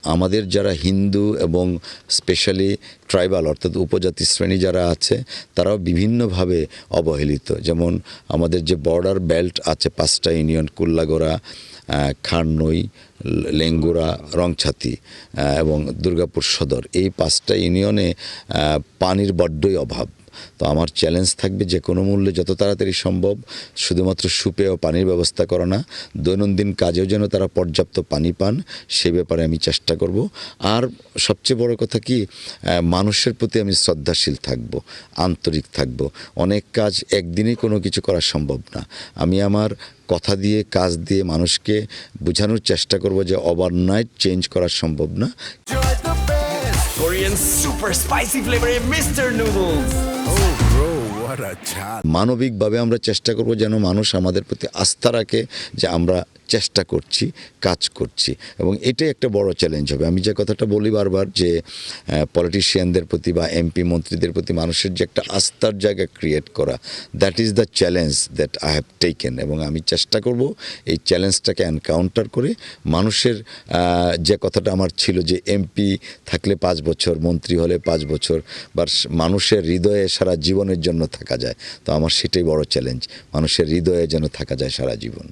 আমাদের যারা হিন্দু এবং স্পেশালি ট্রাইবাল অর্থাৎ উপজাতি শ্রেণী যারা আছে তারাও বিভিন্নভাবে অবহেলিত। যেমন আমাদের যে বর্ডার বেল্ট আছে 5টা ইউনিয়ন কুল্লাগড়া, খারনই, লেঙ্গুরা, রংছাতি এবং দুর্গাপুর সদর, এই 5টা ইউনিয়নে পানির বড্ডই অভাব। তো আমার চ্যালেঞ্জ থাকবে যে কোনো মূল্যে যত তাড়াতাড়ি সম্ভব শুধুমাত্র সুপেয় পানির ব্যবস্থা করা না, দৈনন্দিন কাজেও যেন তারা পর্যাপ্ত পানি পান সে ব্যাপারে আমি চেষ্টা করব। আর সবচেয়ে বড় কথা কি, মানুষের প্রতি আমি শ্রদ্ধাশীল থাকব, আন্তরিক থাকব। অনেক কাজ একদিনে কোনো কিছু করা সম্ভব না। আমি আমার কথা দিয়ে কাজ দিয়ে মানুষকে বোঝানোর চেষ্টা করব যে ওভারনাইট চেঞ্জ করা সম্ভব না। Korean super spicy flavor Mr. Noodles. Oh bro, what a chat. মানবিকভাবে আমরা চেষ্টা করব যেন মানুষ আমাদের প্রতি আস্থা রাখে যে আমরা চেষ্টা করছি, কাজ করছি, এবং এটাই একটা বড় চ্যালেঞ্জ হবে। আমি যে কথাটা বলি বারবার যে পলিটিশিয়ানদের প্রতি বা এমপি মন্ত্রীদের প্রতি মানুষের যে একটা আস্থার জায়গা ক্রিয়েট করা, that is the challenge that I have taken. এবং আমি চেষ্টা করব এই চ্যালেঞ্জটাকে এনকাউন্টার করে মানুষের যে কথাটা আমার ছিল যে এমপি থাকলে 5 বছর, মন্ত্রী হলে 5 বছর, বা মানুষের হৃদয়ে সারা জীবনের জন্য থাকা যায়। তো আমার সেটাই বড় চ্যালেঞ্জ, মানুষের হৃদয়ে যেন থাকা যায় সারা জীবন।